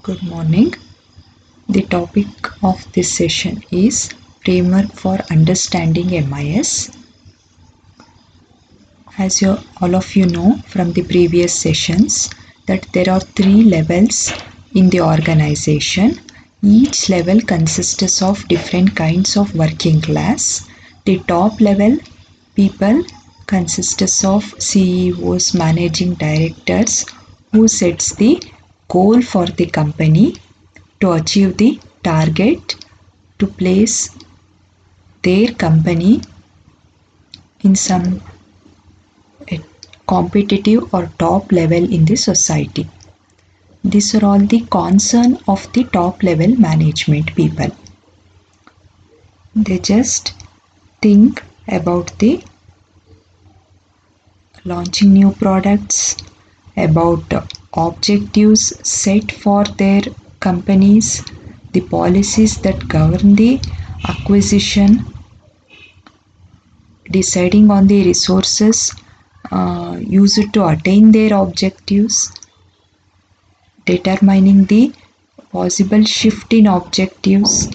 Good morning. The topic of this session is Framework for Understanding MIS. As all of you know from the previous sessions that there are three levels in the organization. Each level consists of different kinds of working class. The top level people consists of CEOs, managing directors who sets the goal for the company to achieve the target to place their company in some competitive or top level in the society. These are all the concern of the top level management people. They just think about the launching new products, about objectives set for their companies, the policies that govern the acquisition, deciding on the resources used to attain their objectives, determining the possible shift in objectives.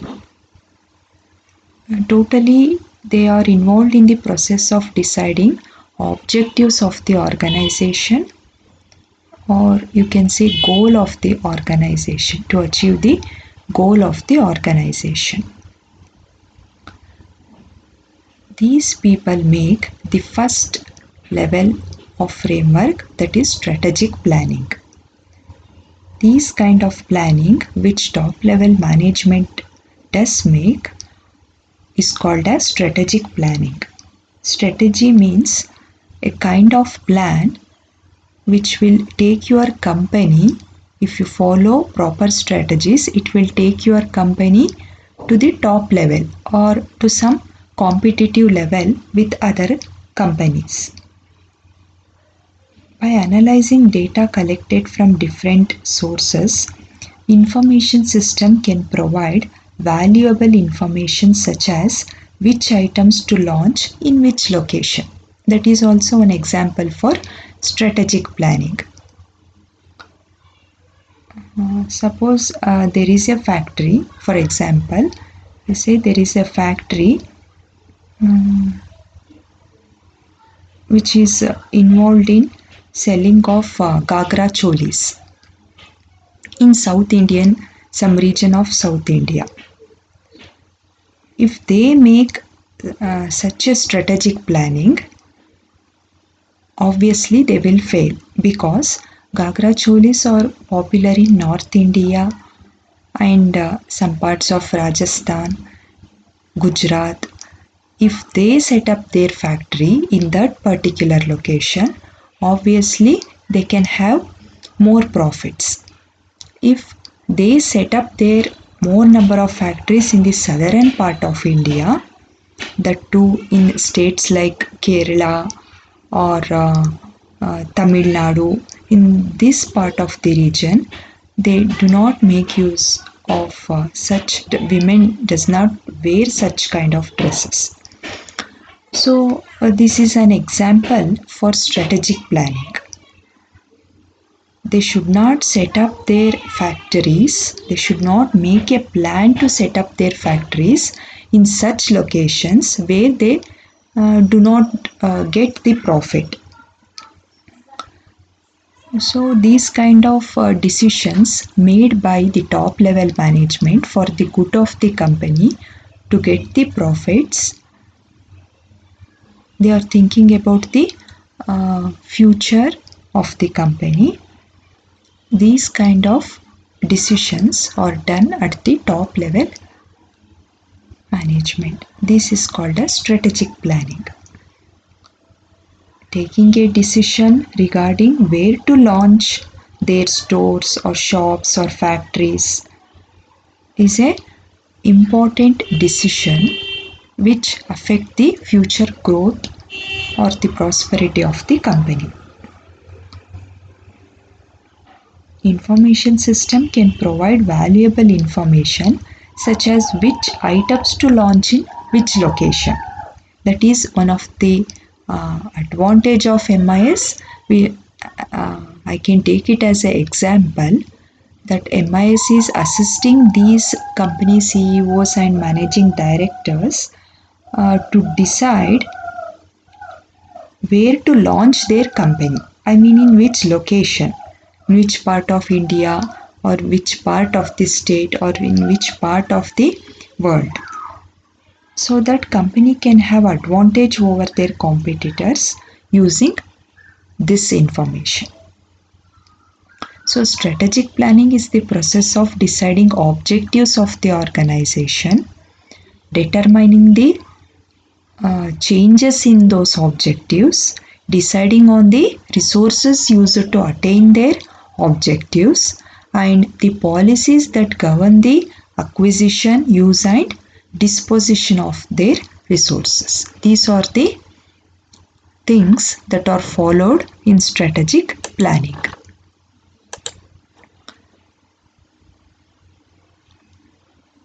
Totally, they are involved in the process of deciding objectives of the organization, or you can say goal of the organization, to achieve the goal of the organization. These people make the first level of framework, that is strategic planning. These kind of planning which top level management does make is called as strategic planning. Strategy means a kind of plan which will take your company, if you follow proper strategies, it will take your company to the top level or to some competitive level with other companies. By analyzing data collected from different sources, information system can provide valuable information such as which items to launch in which location. That is also an example for strategic planning. Suppose there is a factory, for example, you say there is a factory which is involved in selling of Gagra cholis in South Indian, some region of South India. If they make such a strategic planning, obviously they will fail because Gagra cholis are popular in North India and some parts of Rajasthan, Gujarat. If they set up their factory in that particular location, obviously they can have more profits. If they set up their more number of factories in the southern part of India, that too in states like Kerala or Tamil Nadu, in this part of the region, they do not make use of such, women does not wear such kind of dresses. So this is an example for strategic planning. They should not set up their factories, they should not make a plan to set up their factories in such locations where they do not get the profit. So these kind of decisions made by the top level management for the good of the company to get the profits, they are thinking about the future of the company. These kind of decisions are done at the top level management. This is called as strategic planning. Taking a decision regarding where to launch their stores or shops or factories is an important decision which affect the future growth or the prosperity of the company. Information system can provide valuable information such as which items to launch in which location. That is one of the advantage of MIS. I can take it as an example. that MIS is assisting these company CEOs and managing directors to decide where to launch their company. I mean, in which location, in which part of India, or which part of the state, or in which part of the world, so that company can have advantage over their competitors using this information. So strategic planning is the process of deciding objectives of the organization, determining the changes in those objectives, deciding on the resources used to attain their objectives, and the policies that govern the acquisition, use, and disposition of their resources. These are the things that are followed in strategic planning.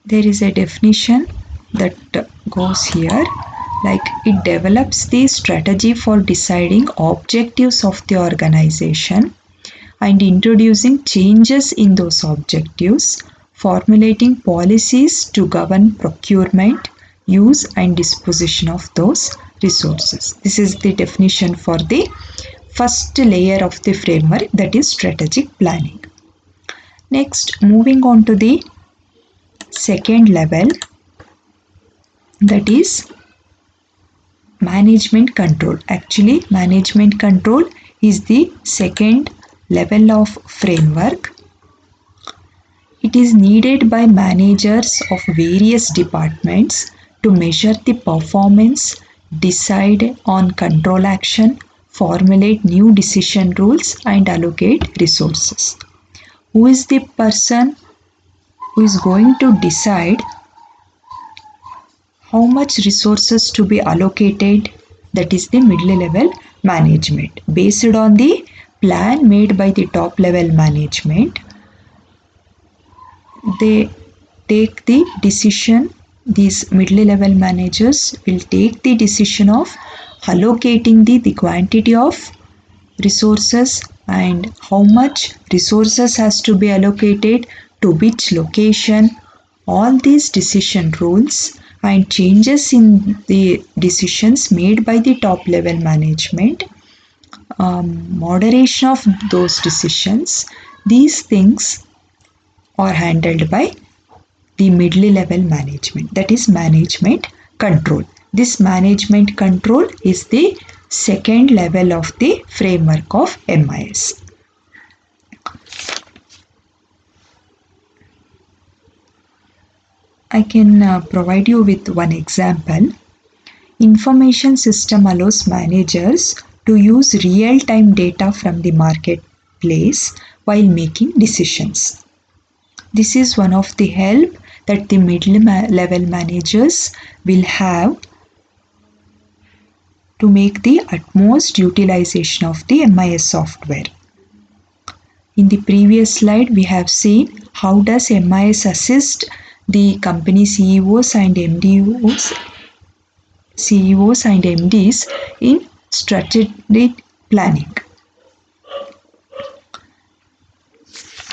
There is a definition that goes here, like it develops the strategy for deciding objectives of the organization and introducing changes in those objectives, formulating policies to govern procurement, use, and disposition of those resources. This is the definition for the first layer of the framework, that is strategic planning. Next, moving on to the second level, that is management control. Actually, management control is the second level of framework. It is needed by managers of various departments to measure the performance, decide on control action, formulate new decision rules, and allocate resources. Who is the person who is going to decide how much resources to be allocated? That is the middle level management. Based on the plan made by the top level management, they take the decision. These middle level managers will take the decision of allocating the quantity of resources and how much resources has to be allocated to which location. All these decision rules and changes in the decisions made by the top level management, moderation of those decisions, these things are handled by the middle level management, that is management control. This management control is the second level of the framework of MIS. I can provide you with one example. Information system allows managers to use real-time data from the marketplace while making decisions. This is one of the help that the middle level managers will have to make the utmost utilization of the MIS software. In the previous slide, we have seen how does MIS assist the company CEOs and MDs in strategic planning.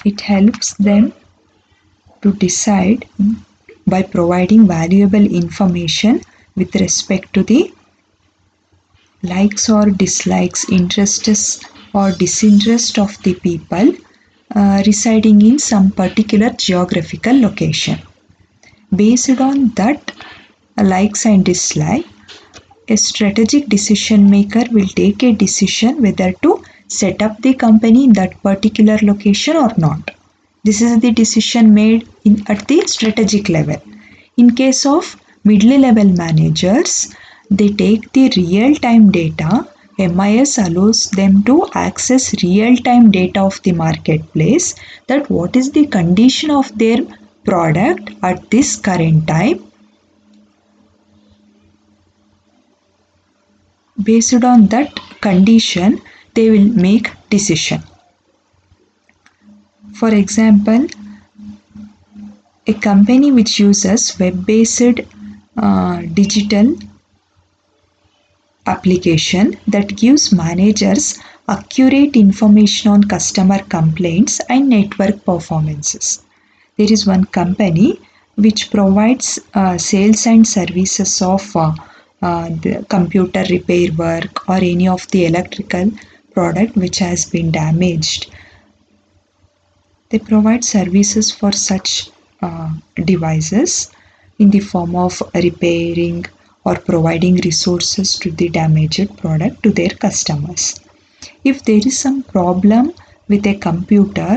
It helps them to decide by providing valuable information with respect to the likes or dislikes, interests or disinterest of the people residing in some particular geographical location. Based on that likes and dislikes, a strategic decision maker will take a decision whether to set up the company in that particular location or not. This is the decision made at the strategic level. In case of middle level managers, they take the real-time data. MIS allows them to access real-time data of the marketplace, that what is the condition of their product at this current time. Based on that condition, they will make decision. For example, a company which uses web-based digital application that gives managers accurate information on customer complaints and network performances. There is one company which provides sales and services of the computer repair work or any of the electrical product which has been damaged. They provide services for such devices in the form of repairing or providing resources to the damaged product to their customers. If there is some problem with a computer,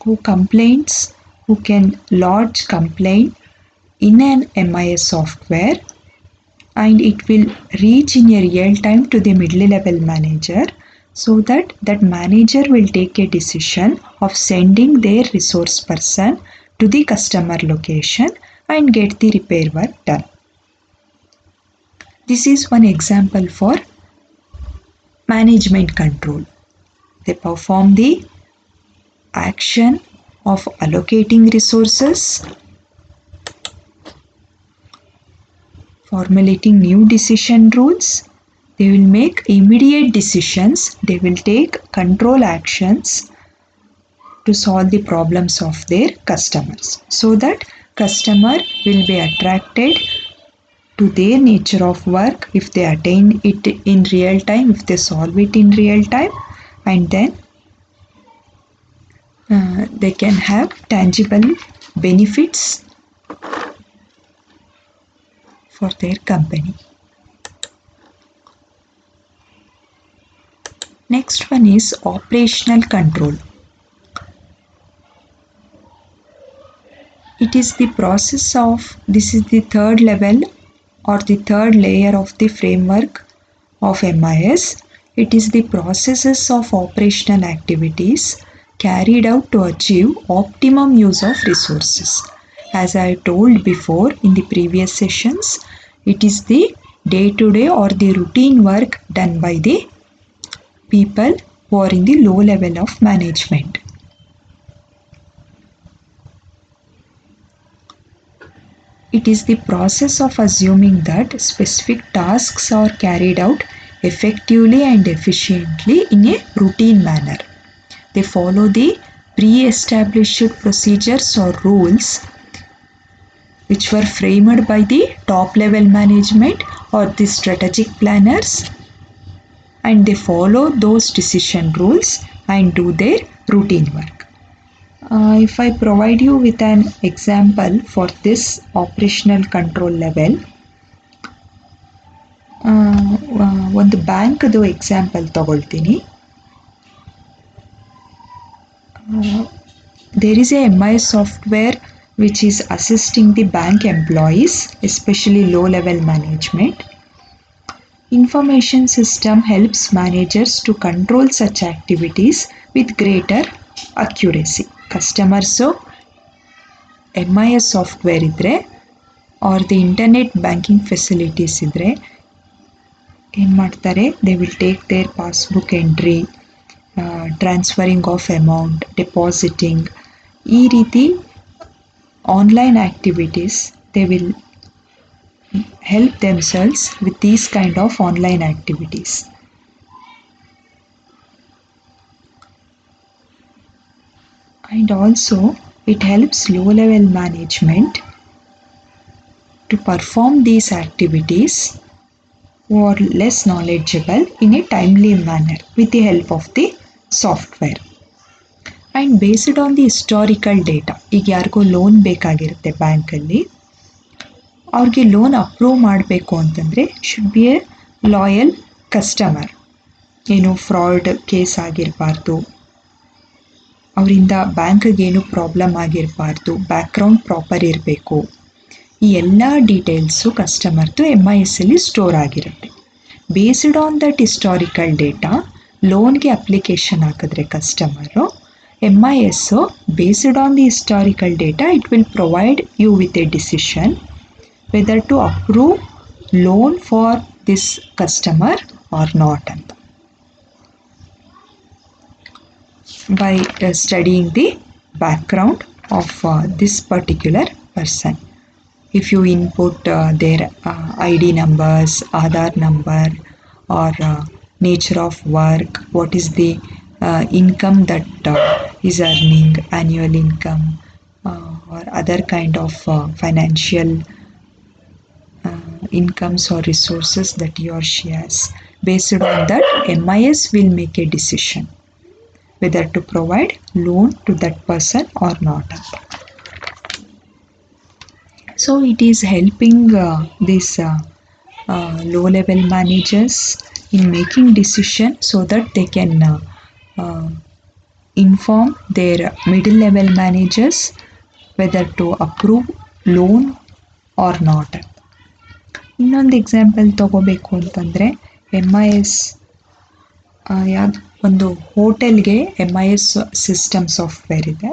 who can lodge complaint in an MIS software, and it will reach in a real time to the middle level manager, so that manager will take a decision of sending their resource person to the customer location and get the repair work done. This is one example for management control. They perform the action of allocating resources, formulating new decision rules. They will make immediate decisions. They will take control actions to solve the problems of their customers, so that customer will be attracted to their nature of work if they attain it in real time, if they solve it in real time, and then they can have tangible benefits for their company. Next one is operational control. It is the process of, this is the third level or the third layer of the framework of MIS. It is the processes of operational activities carried out to achieve optimum use of resources. As I told before in the previous sessions, it is the day-to-day or the routine work done by the people who are in the low level of management. It is the process of assuming that specific tasks are carried out effectively and efficiently in a routine manner. They follow the pre-established procedures or rules which were framed by the top level management or the strategic planners, and they follow those decision rules and do their routine work. If I provide you with an example for this operational control level, ಒಂದು ಬ್ಯಾಂಕ್ದು example ತಗೊಳ್ತೀನಿ. There is a MIS software which is assisting the bank employees, especially low level management. Information system helps managers to control such activities with greater accuracy. Customers MIS software ಇದ್ರೆ or the internet banking facilities ಇದ್ರೆ ಏನು ಮಾಡ್ತಾರೆ, they will take their passbook entry, transferring of amount, depositing, ಈ ರೀತಿ online activities, they will help themselves with these kind of online activities. And also it helps low level management to perform these activities who are less knowledgeable in a timely manner with the help of the software. And based on the historical data, ಈಗ ಯಾರಿಗೋ loan ಬೇಕಾಗಿರುತ್ತೆ ಬ್ಯಾಂಕಲ್ಲಿ, ಅವ್ರಿಗೆ loan approve ಮಾಡಬೇಕು ಅಂತಂದರೆ should be a loyal customer. ಏನು fraud case ಆಗಿರಬಾರ್ದು, ಅವರಿಂದ ಬ್ಯಾಂಕ್ಗೇನು ಪ್ರಾಬ್ಲಮ್ ಆಗಿರಬಾರ್ದು, ಬ್ಯಾಕ್ಗ್ರೌಂಡ್ ಪ್ರಾಪರ್ ಇರಬೇಕು. ಈ ಎಲ್ಲ ಡೀಟೇಲ್ಸು ಕಸ್ಟಮರ್ದು MIS ಅಲ್ಲಿ ಸ್ಟೋರ್ ಆಗಿರುತ್ತೆ. Based on that historical data ಲೋನ್ಗೆ ಅಪ್ಲಿಕೇಶನ್ ಹಾಕಿದ್ರೆ customer, MIS based on the historical data, it will provide you with a decision whether to approve loan for this customer or not ಅಂತ. By studying the background of this particular person, if you input their ID numbers, Aadhaar number, or nature of work, what is the income that is earning, annual income, or other kind of financial incomes or resources that he or she has. Based on that, MIS will make a decision whether to provide loan to that person or not. So it is helping these low level managers in making decision so that they can uh, inform their middle level managers whether to approve loan or not. ಇನ್ನೊಂದು example ತಗೋಬೇಕು ಅಂತಂದರೆ MIS ಯಾವ್ದು ಒಂದು ಹೋಟೆಲ್ಗೆ MIS system software ಇದೆ.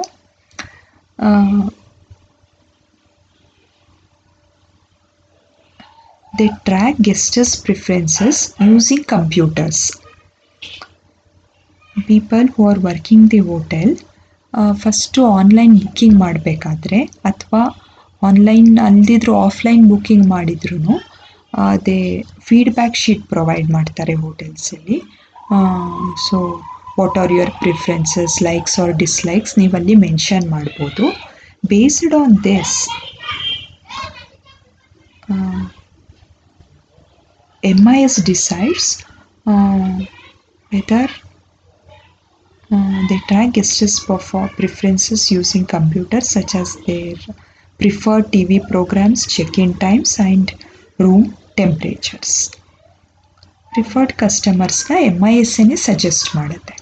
They track guests' preferences using computers. People who are working the hotel first online booking ಮಾಡಬೇಕಾದ್ರೆ ಅಥವಾ online ಅಲ್ದಿದ್ರು offline booking ಮಾಡಿದ್ರು ಅದೇ ಫೀಡ್ಬ್ಯಾಕ್ ಶೀಟ್ ಪ್ರೊವೈಡ್ ಮಾಡ್ತಾರೆ ಹೋಟೆಲ್ಸಲ್ಲಿ. So what are your preferences, likes or dislikes ನೀವಲ್ಲಿ mention ಮಾಡ್ಬೋದು. Based on this MIS decides whether they track guests' preferences using computers such as their preferred TV programs, check-in times and room temperatures. Preferred customers-ನ MIS-ನೇ suggest ಮಾಡುತ್ತೆ.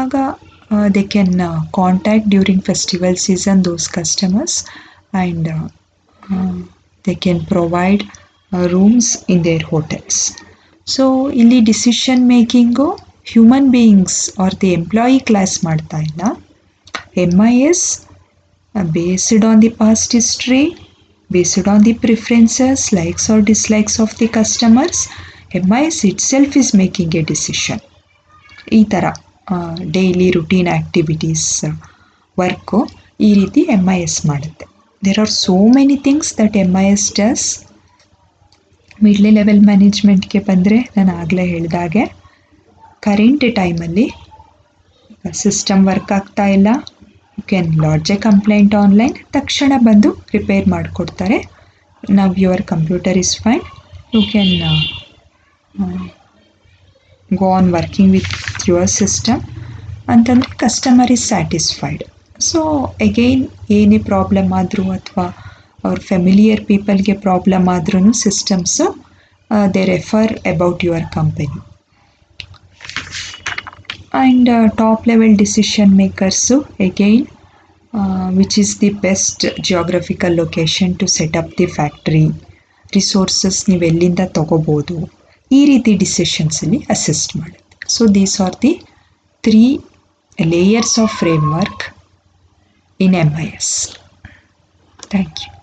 ಆಗ they can contact during festival season those customers and they can provide rooms in their hotels. So ಇಲ್ಲಿ decision making human beings are the employee class ಮಾಡ್ತಾ ಇಲ್ಲ. MIS based on the past history, based on the preferences, likes or dislikes of the customers, MIS itself is making a decision. ಈ ಥರ daily routine activities work ಈ ರೀತಿ MIS ಮಾಡುತ್ತೆ. There are so many things that MIS does. Middle level ಮ್ಯಾನೇಜ್ಮೆಂಟ್ಗೆ ಬಂದರೆ ನಾನು ಆಗಲೇ ಹೇಳಿದಾಗೆ ಕರೆಂಟ್ ಟೈಮಲ್ಲಿ ಸಿಸ್ಟಮ್ ವರ್ಕ್ ಆಗ್ತಾ ಇಲ್ಲ, you can lodge a complaint online, ತಕ್ಷಣ ಬಂದು ರಿಪೇರ್ ಮಾಡಿಕೊಡ್ತಾರೆ. Now your computer is fine, you can go on working with your system ಅಂತಂದರೆ customer is satisfied. So again ಏನೇ ಪ್ರಾಬ್ಲಮ್ ಆದರೂ ಅಥವಾ ಅವ್ರ ಫೆಮಿಲಿಯರ್ ಪೀಪಲ್ಗೆ ಪ್ರಾಬ್ಲಮ್ ಆದ್ರೂ systems they refer about your company. And top level decision makers again which is the best geographical location to set up the factory, resources ನೀವು ಎಲ್ಲಿಂದ ತೊಗೋಬೋದು, ಈ ರೀತಿ ಡಿಸಿಷನ್ಸಲ್ಲಿ ಅಸಿಸ್ಟ್ ಮಾಡುತ್ತೆ. So these are the 3 layers of framework in MIS. Thank you.